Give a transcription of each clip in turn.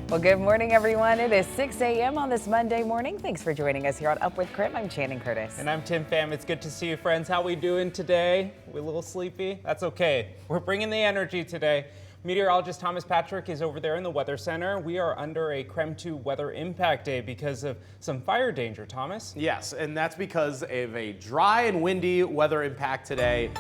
Well, good morning, everyone. It is 6 a.m. on this Monday morning. Thanks for joining us here on Up with KREM. I'm Shannon Curtis. And I'm Tim Pham. It's good to see you, friends. How we doing today? We a little sleepy? That's okay. We're bringing the energy today. Meteorologist Thomas Patrick is over there in the Weather Center. We are under a KREM 2 weather impact day because of some fire danger, Thomas. Yes, and that's because of a dry and windy weather impact today.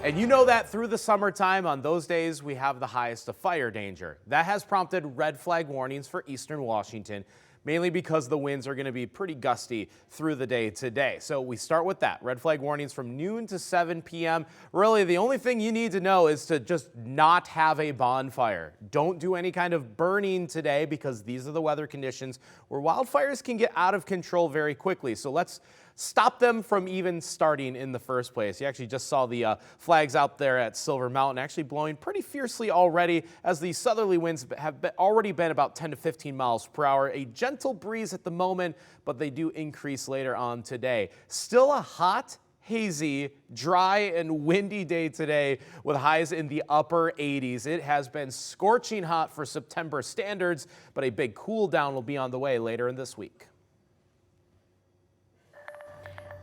And you know that through the summertime, on those days, we have the highest of fire danger. That has prompted red flag warnings for eastern Washington, mainly because the winds are going to be pretty gusty through the day today. So we start with that. Red flag warnings from noon to 7 p.m. Really, the only thing you need to know is to just not have a bonfire. Don't do any kind of burning today because these are the weather conditions where wildfires can get out of control very quickly. So let's stop them from even starting in the first place. You actually just saw the flags out there at Silver Mountain actually blowing pretty fiercely already as the southerly winds have already been about 10 to 15 miles per hour. A gentle breeze at the moment, but they do increase later on today. Still a hot, hazy, dry, and windy day today with highs in the upper 80s. It has been scorching hot for September standards, but a big cool down will be on the way later in this week.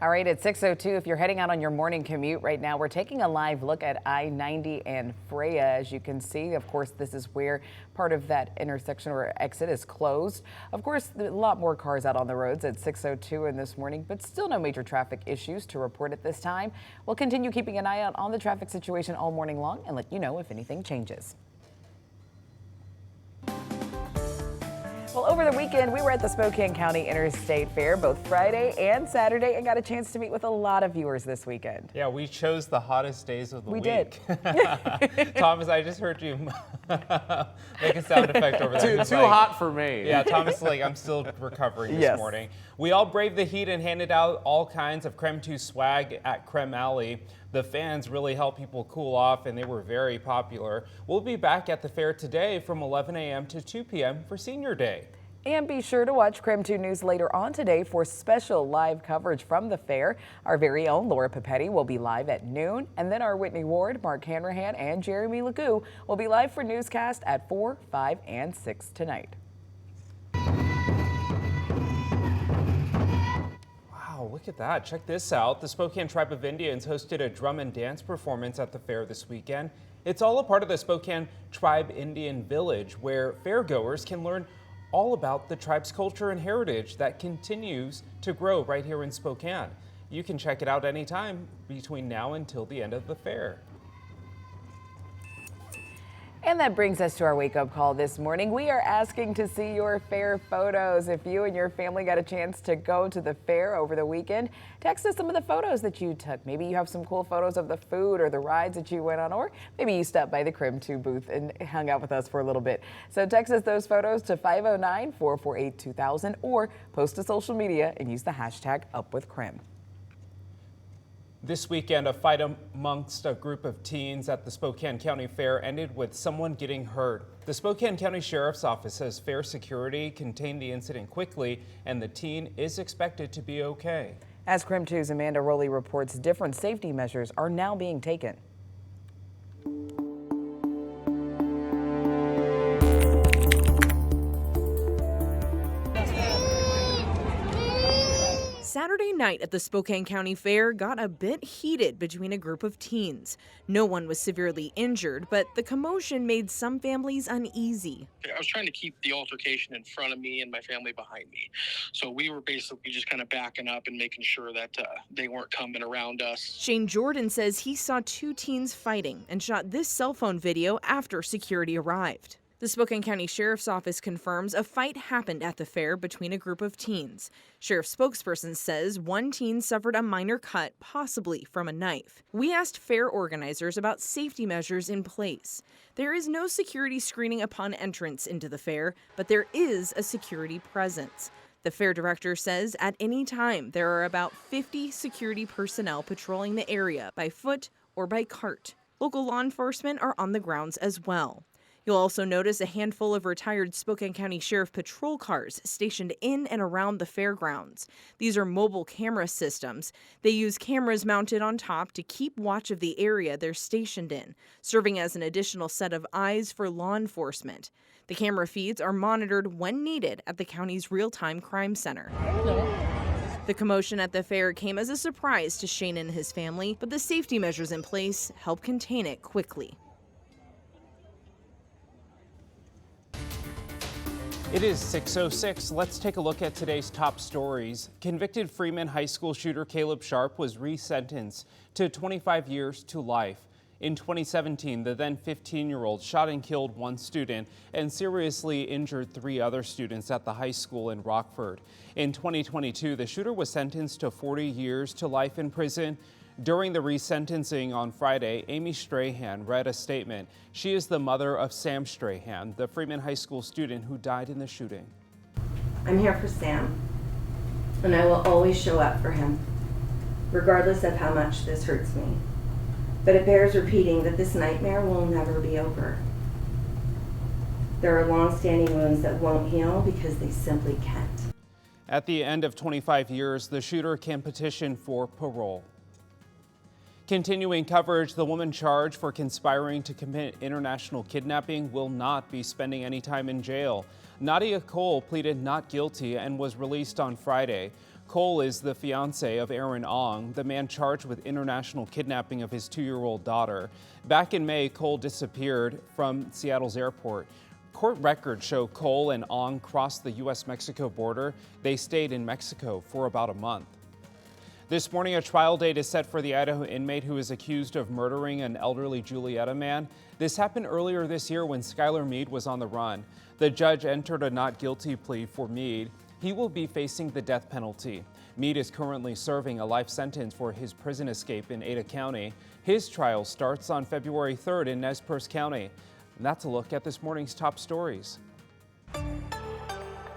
All right, at 6:02, if you're heading out on your morning commute right now, we're taking a live look at I-90 and Freya. As you can see, of course, this is where part of that intersection or exit is closed. Of course, a lot more cars out on the roads at 6:02 in this morning, but still no major traffic issues to report at this time. We'll continue keeping an eye out on the traffic situation all morning long and let you know if anything changes. Well, over the weekend, we were at the Spokane County Interstate Fair both Friday and Saturday and got a chance to meet with a lot of viewers this weekend. Yeah, we chose the hottest days of the week. We did. Thomas, I just heard you make a sound effect over there. Too hot for me. Yeah, Thomas, I'm still recovering this morning. We all braved the heat and handed out all kinds of KREM 2 swag at KREM Alley. The fans really helped people cool off, and they were very popular. We'll be back at the fair today from 11 a.m. to 2 p.m. for Senior Day. And be sure to watch KREM 2 News later on today for special live coverage from the fair. Our very own Laura Papetti will be live at noon, and then our Whitney Ward, Mark Hanrahan, and Jeremy Legou will be live for newscast at 4, 5, and 6 tonight. Wow, look at that. Check this out. The Spokane Tribe of Indians hosted a drum and dance performance at the fair this weekend. It's all a part of the Spokane Tribe Indian Village, where fairgoers can learn all about the tribe's culture and heritage that continues to grow right here in Spokane. You can check it out anytime between now until the end of the fair. And that brings us to our wake-up call this morning. We are asking to see your fair photos. If you and your family got a chance to go to the fair over the weekend, text us some of the photos that you took. Maybe you have some cool photos of the food or the rides that you went on, or maybe you stopped by the KREM 2 booth and hung out with us for a little bit. So text us those photos to 509-448-2000 or post to social media and use the hashtag #UpWithKREM. This weekend, a fight amongst a group of teens at the Spokane County Fair ended with someone getting hurt. The Spokane County Sheriff's Office says fair security contained the incident quickly and the teen is expected to be okay. As KREM 2's Amanda Rowley reports, different safety measures are now being taken. Saturday night at the Spokane County Fair got a bit heated between a group of teens. No one was severely injured, but the commotion made some families uneasy. I was trying to keep the altercation in front of me and my family behind me. So we were basically just kind of backing up and making sure that they weren't coming around us. Shane Jordan says he saw two teens fighting and shot this cell phone video after security arrived. The Spokane County Sheriff's Office confirms a fight happened at the fair between a group of teens. Sheriff spokesperson says one teen suffered a minor cut, possibly from a knife. We asked fair organizers about safety measures in place. There is no security screening upon entrance into the fair, but there is a security presence. The fair director says at any time there are about 50 security personnel patrolling the area by foot or by cart. Local law enforcement are on the grounds as well. You'll also notice a handful of retired Spokane County Sheriff patrol cars stationed in and around the fairgrounds. These are mobile camera systems. They use cameras mounted on top to keep watch of the area they're stationed in, serving as an additional set of eyes for law enforcement. The camera feeds are monitored when needed at the county's real-time crime center. The commotion at the fair came as a surprise to Shane and his family, but the safety measures in place helped contain it quickly. It is 6:06. Let's take a look at today's top stories. Convicted Freeman High School shooter Caleb Sharp was resentenced to 25 years to life. In 2017, the then 15-year-old shot and killed one student and seriously injured 3 other students at the high school in Rockford. In 2022, the shooter was sentenced to 40 years to life in prison. During the resentencing on Friday, Amy Strahan read a statement. She is the mother of Sam Strahan, the Freeman High School student who died in the shooting. I'm here for Sam, and I will always show up for him, regardless of how much this hurts me. But it bears repeating that this nightmare will never be over. There are long-standing wounds that won't heal because they simply can't. At the end of 25 years, the shooter can petition for parole. Continuing coverage, the woman charged for conspiring to commit international kidnapping will not be spending any time in jail. Nadia Cole pleaded not guilty and was released on Friday. Cole is the fiancé of Aaron Ong, the man charged with international kidnapping of his 2-year-old daughter. Back in May, Cole disappeared from Seattle's airport. Court records show Cole and Ong crossed the U.S.-Mexico border. They stayed in Mexico for about a month. This morning, a trial date is set for the Idaho inmate who is accused of murdering an elderly Julietta man. This happened earlier this year when Skylar Mead was on the run. The judge entered a not guilty plea for Mead. He will be facing the death penalty. Mead is currently serving a life sentence for his prison escape in Ada County. His trial starts on February 3rd in Nez Perce County. And that's a look at this morning's top stories.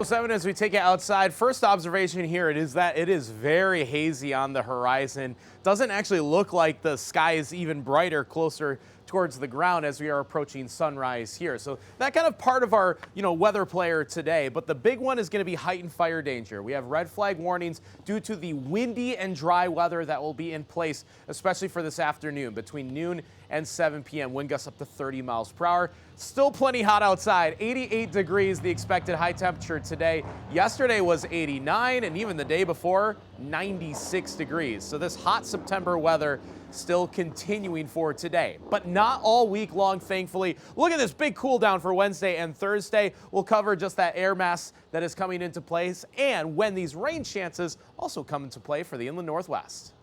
7 as we take it outside. First observation here is that it is very hazy on the horizon. Doesn't actually look like the sky is even brighter closer towards the ground as we are approaching sunrise here. So that kind of part of our, weather player today. But the big one is going to be heightened fire danger. We have red flag warnings due to the windy and dry weather that will be in place, especially for this afternoon between noon and 7 p.m. Wind gusts up to 30 miles per hour. Still plenty hot outside. 88 degrees, the expected high temperature today. Yesterday was 89, and even the day before, 96 degrees. So this hot September weather still continuing for today, but not all week long, thankfully. Look at this big cool down for Wednesday and Thursday. We'll cover just that air mass that is coming into place and when these rain chances also come into play for the inland Northwest.